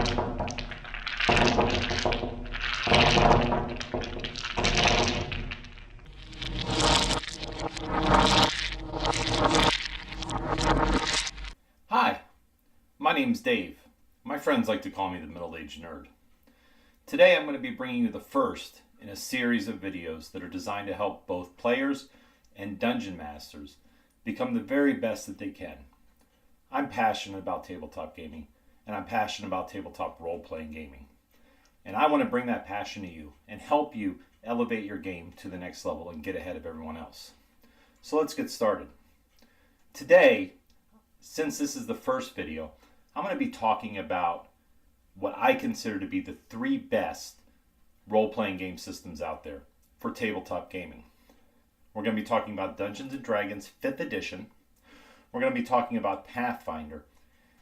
Hi, my name's Dave. My friends like to call me the Middle-Aged Nerd. Today I'm going to be bringing you the first in a series of videos that are designed to help both players and dungeon masters become the very best that they can. I'm passionate about tabletop gaming, and I'm passionate about tabletop role-playing gaming. And I want to bring that passion to you and help you elevate your game to the next level and get ahead of everyone else. So let's get started. Today, since this is the first video, I'm going to be talking about what I consider to be the three best role-playing game systems out there for tabletop gaming. We're going to be talking about Dungeons & Dragons 5th edition. We're going to be talking about Pathfinder.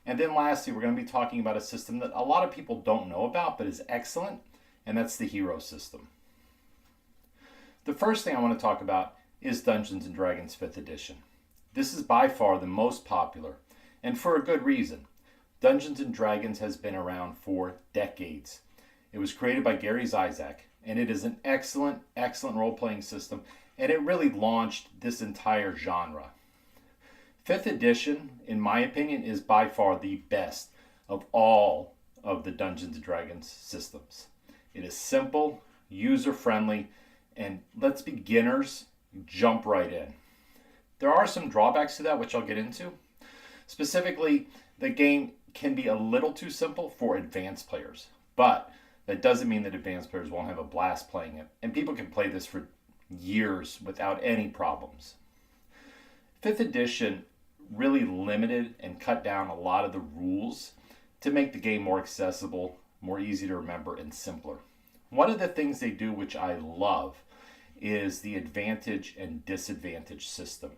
And then lastly, we're going to be talking about a system that a lot of people don't know about but is excellent, and that's the Hero system. The first thing I want to talk about is Dungeons & Dragons 5th edition. This is by far the most popular, and for a good reason. Dungeons & Dragons has been around for decades. It was created by Gary Zizek, and it is an excellent, excellent role-playing system, and it really launched this entire genre. 5th edition, in my opinion, is by far the best of all of the Dungeons & Dragons systems. It is simple, user-friendly, and lets beginners jump right in. There are some drawbacks to that, which I'll get into. Specifically, the game can be a little too simple for advanced players, but that doesn't mean that advanced players won't have a blast playing it, and people can play this for years without any problems. 5th edition really limited and cut down a lot of the rules to make the game more accessible, more easy to remember, and simpler. One of the things they do, which I love, is the advantage and disadvantage system.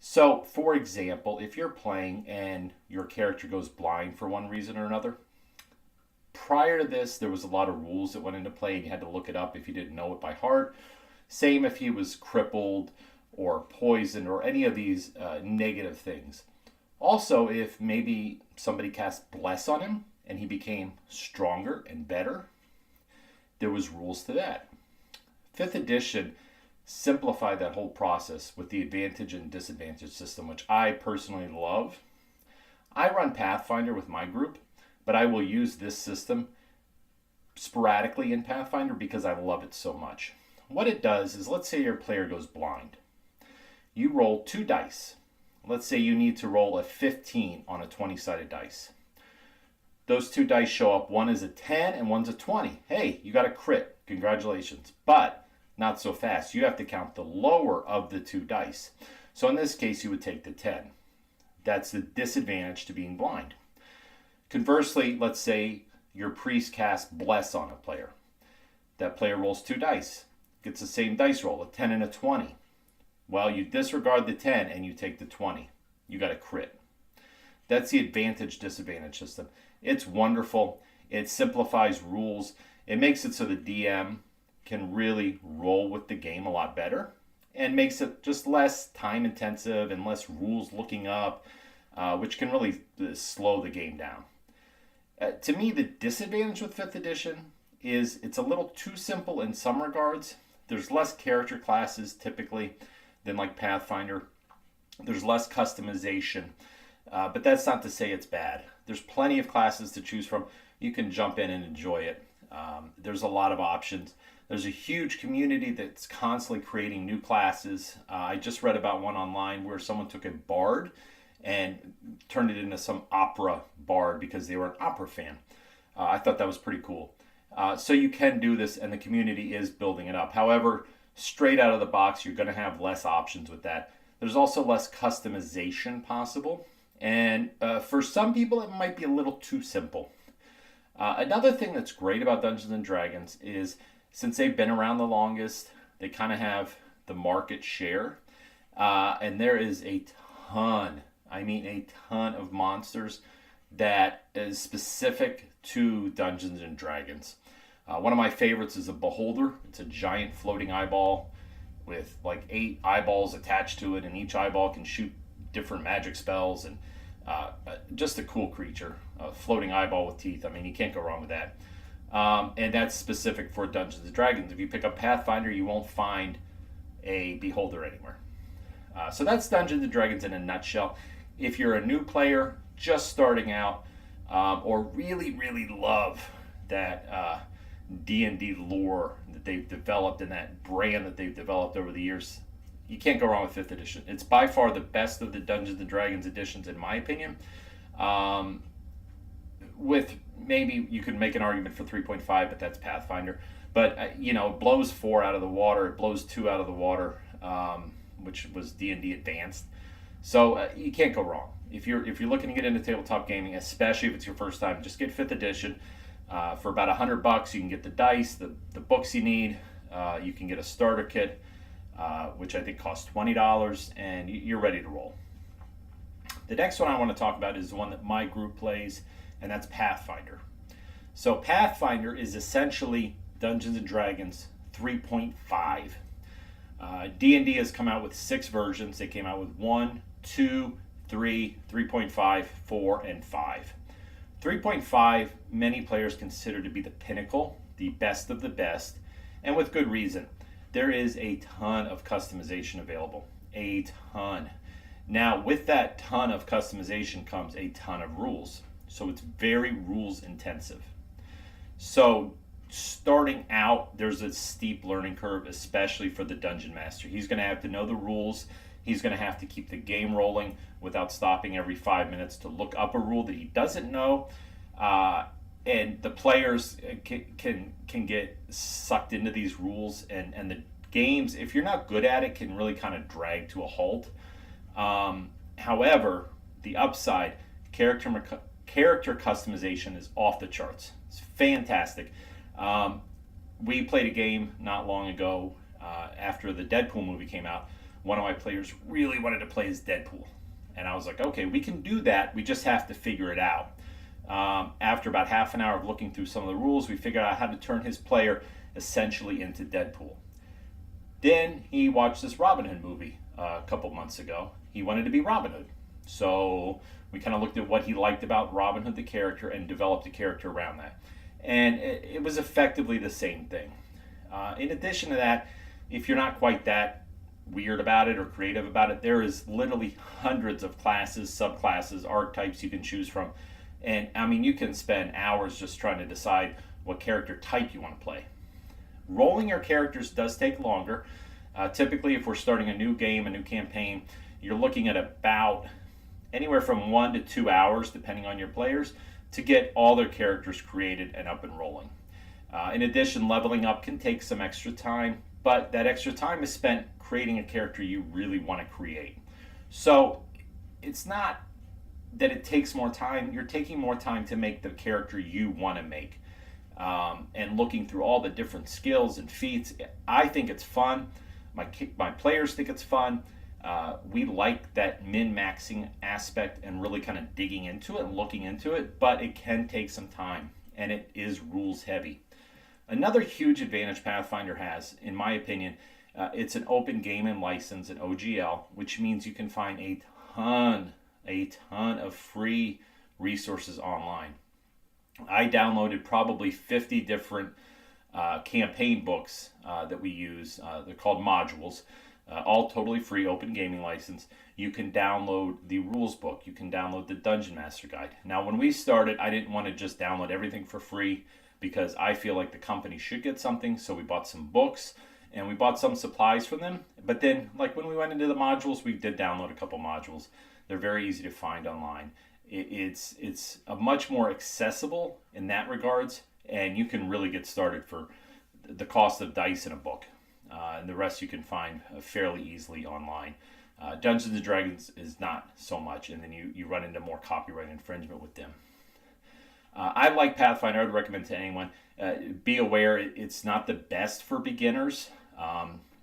So, for example, if you're playing and your character goes blind for one reason or another, prior to this, there was a lot of rules that went into play and you had to look it up if you didn't know it by heart. Same if he was crippled or poisoned or any of these negative things. Also, if maybe somebody cast Bless on him and he became stronger and better, there was rules to that. 5th edition simplified that whole process with the advantage and disadvantage system, which I personally love. I run Pathfinder with my group, but I will use this system sporadically in Pathfinder because I love it so much. What it does is, let's say your player goes blind. You roll 2 dice. Let's say you need to roll a 15 on a 20-sided dice. Those 2 dice show up. One is a 10 and one's a 20. Hey, you got a crit. Congratulations. But not so fast. You have to count the lower of the 2 dice. So in this case, you would take the 10. That's the disadvantage to being blind. Conversely, let's say your priest casts Bless on a player. That player rolls 2 dice. Gets the same dice roll, a 10 and a 20. Well, you disregard the 10 and you take the 20. You got a crit. That's the advantage-disadvantage system. It's wonderful. It simplifies rules. It makes it so the DM can really roll with the game a lot better and makes it just less time intensive and less rules looking up, which can really slow the game down. To me, the disadvantage with 5th edition is it's a little too simple in some regards. There's less character classes typically than like Pathfinder. There's less customization, but that's not to say it's bad. There's plenty of classes to choose from. You can jump in and enjoy it. There's a lot of options. There's a huge community that's constantly creating new classes. I just read about one online where someone took a bard and turned it into some opera bard because they were an opera fan. I thought that was pretty cool. So you can do this, and the community is building it up. However, straight out of the box, you're going to have less options with that. There's also less customization possible. And for some people, it might be a little too simple. Another thing that's great about Dungeons & Dragons is since they've been around the longest, they kind of have the market share. And there is a ton, I mean a ton of monsters that is specific to Dungeons & Dragons. One of my favorites is a Beholder. It's a giant floating eyeball with like 8 eyeballs attached to it, and each eyeball can shoot different magic spells, and just a cool creature. a floating eyeball with teeth. I mean, you can't go wrong with that. And that's specific for Dungeons and Dragons. If you pick up Pathfinder, you won't find a beholder anywhere. So that's Dungeons and Dragons in a nutshell. If you're a new player just starting out, or really, really love that D&D lore that they've developed and that brand that they've developed over the years, you can't go wrong with 5th edition. It's by far the best of the Dungeons and Dragons editions, in my opinion. With maybe you could make an argument for 3.5, but that's Pathfinder. But it blows 4 out of the water. It blows 2 out of the water, which was D&D Advanced. So you can't go wrong. If you're looking to get into tabletop gaming, especially if it's your first time, just get 5th edition. For about $100, you can get the dice, the books you need. You can get a starter kit, which I think costs $20, and you're ready to roll. The next one I want to talk about is the one that my group plays, and that's Pathfinder. So Pathfinder is essentially Dungeons and Dragons 3.5. D&D has come out with 6 versions. They came out with 1, 2, 3, 3.5, 4, and 5. 3.5, many players consider to be the pinnacle, the best of the best, and with good reason. There is a ton of customization available. A ton. Now, with that ton of customization comes a ton of rules. So it's very rules intensive. So starting out, there's a steep learning curve, especially for the dungeon master. He's going to have to know the rules. He's going to have to keep the game rolling without stopping every 5 minutes to look up a rule that he doesn't know. And the players can get sucked into these rules, and the games, if you're not good at it, can really kind of drag to a halt. However, the upside, character customization is off the charts. It's fantastic. We played a game not long ago after the Deadpool movie came out. One of my players really wanted to play as Deadpool. And I was like, okay, we can do that. We just have to figure it out. After about half an hour of looking through some of the rules, we figured out how to turn his player essentially into Deadpool. Then he watched this Robin Hood movie a couple months ago. He wanted to be Robin Hood. So we kind of looked at what he liked about Robin Hood, the character, and developed a character around that. And it was effectively the same thing. In addition to that, if you're not quite that weird about it or creative about it, there is literally hundreds of classes, subclasses, archetypes you can choose from. And I mean, you can spend hours just trying to decide what character type you want to play. Rolling your characters does take longer. Typically, if we're starting a new game, a new campaign, you're looking at about anywhere from 1 to 2 hours, depending on your players, to get all their characters created and up and rolling. In addition, leveling up can take some extra time, but that extra time is spent creating a character you really want to create. So it's not that it takes more time. You're taking more time to make the character you want to make. And looking through all the different skills and feats, I think it's fun. My players think it's fun. We like that min-maxing aspect and really kind of digging into it and looking into it, but it can take some time, and it is rules heavy. Another huge advantage Pathfinder has, in my opinion, it's an open game and license, an OGL, which means you can find a ton of free resources online. I downloaded probably 50 different campaign books that we use. They're called modules, all totally free, open gaming license. You can download the rules book. You can download the Dungeon Master Guide. Now, when we started, I didn't want to just download everything for free because I feel like the company should get something. So we bought some books and we bought some supplies from them. But then, like when we went into the modules, we did download a couple modules. They're very easy to find online. It's a much more accessible in that regards, and you can really get started for the cost of dice in a book. And the rest you can find fairly easily online. Dungeons & Dragons is not so much, and then you run into more copyright infringement with them. I like Pathfinder. I would recommend to anyone. Be aware it's not the best for beginners.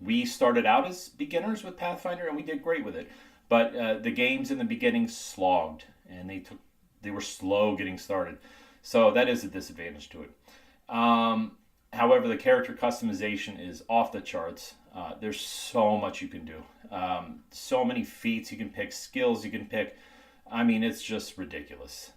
We started out as beginners with Pathfinder, and we did great with it. But the games in the beginning slogged, and they were slow getting started. So that is a disadvantage to it. However, the character customization is off the charts. There's so much you can do. So many feats you can pick, skills you can pick. I mean, it's just ridiculous.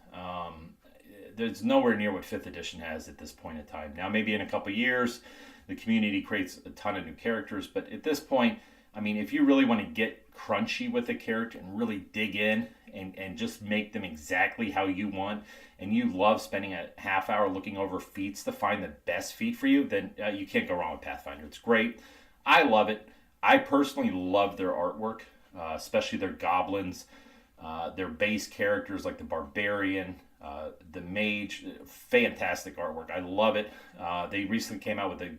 there's nowhere near what 5th edition has at this point in time. Now, maybe in a couple years, the community creates a ton of new characters, but at this point, I mean, if you really want to get crunchy with a character and really dig in and just make them exactly how you want, and you love spending a half hour looking over feats to find the best feat for you, then you can't go wrong with Pathfinder. It's great. I love it. I personally love their artwork, especially their goblins, their base characters like the barbarian, the mage. Fantastic artwork. I love it. They recently came out with a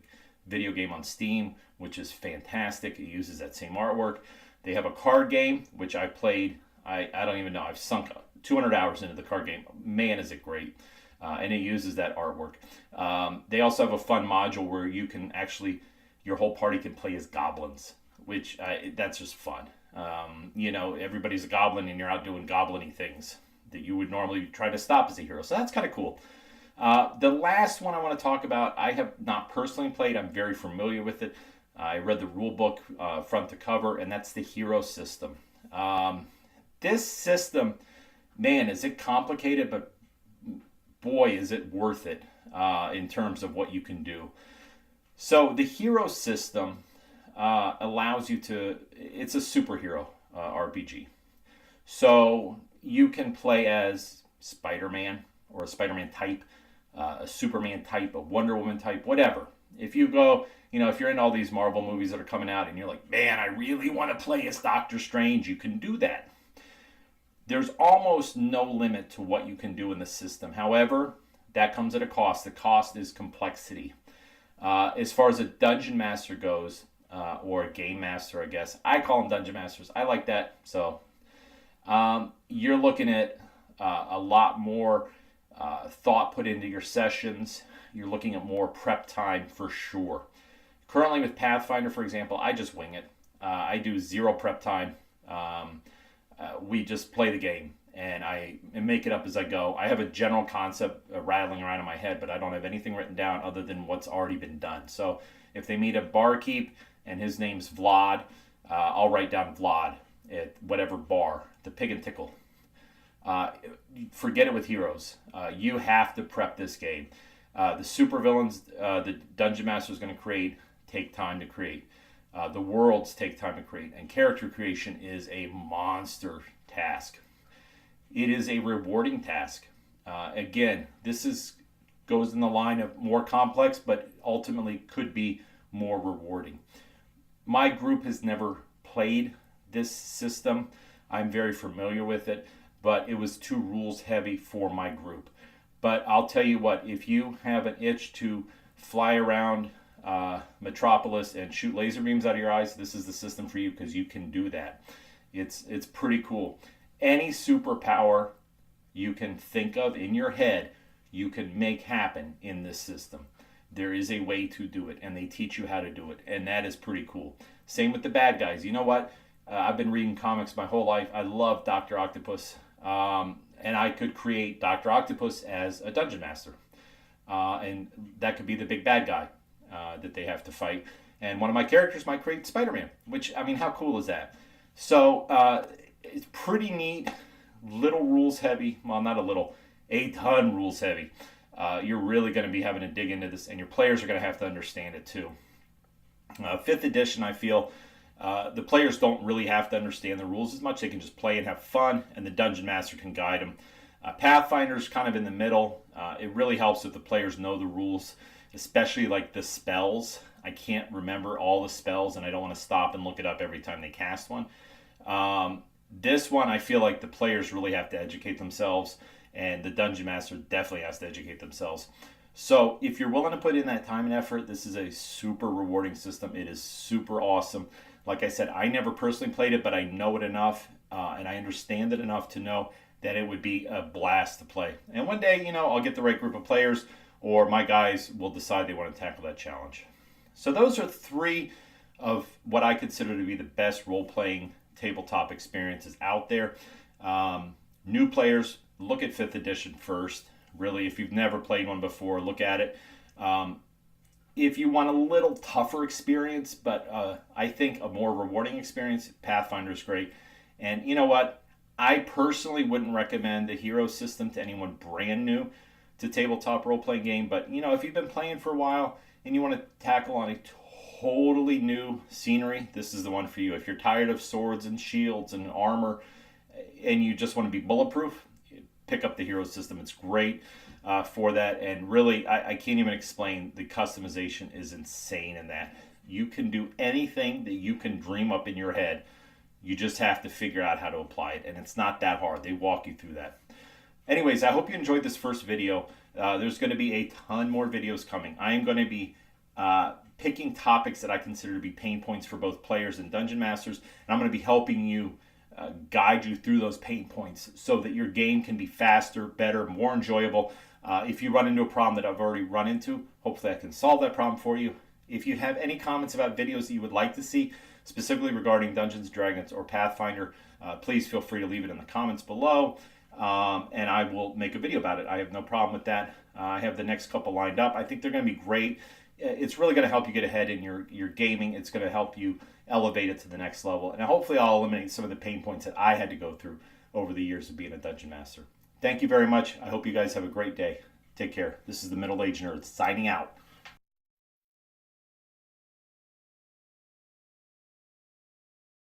video game on Steam, which is fantastic. It uses that same artwork. They have a card game, which I played. I don't even know. I've sunk 200 hours into the card game. Man, is it great. And it uses that artwork. They also have a fun module where you can actually, your whole party can play as goblins, which that's just fun. You know, everybody's a goblin and you're out doing goblin-y things that you would normally try to stop as a hero. So that's kind of cool. The last one I want to talk about, I have not personally played. I'm very familiar with it. I read the rule book front to cover, and that's the hero system. This system, man, is it complicated, but boy, is it worth it in terms of what you can do. So the hero system allows you to, it's a superhero RPG. So you can play as Spider-Man or a Spider-Man type, a Superman type, a Wonder Woman type, whatever. If you go, you know, if you're in all these Marvel movies that are coming out and you're like, man, I really want to play as Doctor Strange, you can do that. There's almost no limit to what you can do in the system. However, that comes at a cost. The cost is complexity. As far as a dungeon master goes, or a game master, I guess. I call them dungeon masters. I like that. So you're looking at a lot more thought put into your sessions. You're looking at more prep time for sure. Currently with Pathfinder, for example, I just wing it. I do zero prep time. We just play the game and I make it up as I go. I have a general concept rattling around in my head, but I don't have anything written down other than what's already been done. So if they meet a barkeep and his name's Vlad, I'll write down Vlad at whatever bar, the Pig and Tickle. Forget it with heroes. You have to prep this game. The supervillains the Dungeon Master is going to create take time to create. The worlds take time to create. And character creation is a monster task. It is a rewarding task. Again, this goes in the line of more complex, but ultimately could be more rewarding. My group has never played this system. I'm very familiar with it, but it was too rules heavy for my group. But I'll tell you what, if you have an itch to fly around Metropolis and shoot laser beams out of your eyes, this is the system for you because you can do that. It's pretty cool. Any superpower you can think of in your head, you can make happen in this system. There is a way to do it, and they teach you how to do it, and that is pretty cool. Same with the bad guys. You know what? I've been reading comics my whole life. I love Dr. Octopus, and I could create Dr. Octopus as a dungeon master, and that could be the big bad guy that they have to fight. And one of my characters might create Spider-Man, which, I mean, how cool is that? So it's pretty neat, little rules heavy. Well, not a little, a ton rules heavy. You're really going to be having to dig into this, and your players are going to have to understand it too. 5th edition, I feel, the players don't really have to understand the rules as much. They can just play and have fun, and the Dungeon Master can guide them. Pathfinder's kind of in the middle. It really helps if the players know the rules, especially like the spells. I can't remember all the spells, and I don't want to stop and look it up every time they cast one. This one, I feel like the players really have to educate themselves, and the Dungeon Master definitely has to educate themselves. So if you're willing to put in that time and effort, this is a super rewarding system. It is super awesome. Like I said, I never personally played it, but I know it enough, and I understand it enough to know that it would be a blast to play. And one day, you know, I'll get the right group of players, or my guys will decide they want to tackle that challenge. So those are 3 of what I consider to be the best role-playing tabletop experiences out there. New players, look at 5th edition first. Really, if you've never played one before, look at it. If you want a little tougher experience, but I think a more rewarding experience, Pathfinder is great. And you know what? I personally wouldn't recommend the hero system to anyone brand new, to tabletop role-playing game. But you know, if you've been playing for a while and you want to tackle on a totally new scenery, this is the one for you. If you're tired of swords and shields and armor and you just want to be bulletproof, pick up the hero system. It's great for that. And really, I can't even explain, the customization is insane in that. You can do anything that you can dream up in your head. You just have to figure out how to apply it, and it's not that hard. They walk you through that. Anyways, I hope you enjoyed this first video. There's going to be a ton more videos coming. I am going to be picking topics that I consider to be pain points for both players and dungeon masters, and I'm going to be helping you guide you through those pain points so that your game can be faster, better, more enjoyable. If you run into a problem that I've already run into, hopefully I can solve that problem for you. If you have any comments about videos that you would like to see, specifically regarding Dungeons & Dragons or Pathfinder, please feel free to leave it in the comments below, and I will make a video about it. I have no problem with that. I have the next couple lined up. I think they're going to be great. It's really going to help you get ahead in your gaming. It's going to help you elevate it to the next level, and hopefully I'll eliminate some of the pain points that I had to go through over the years of being a Dungeon Master. Thank you very much. I hope you guys have a great day. Take care. This is the Middle-Aged Nerd signing out.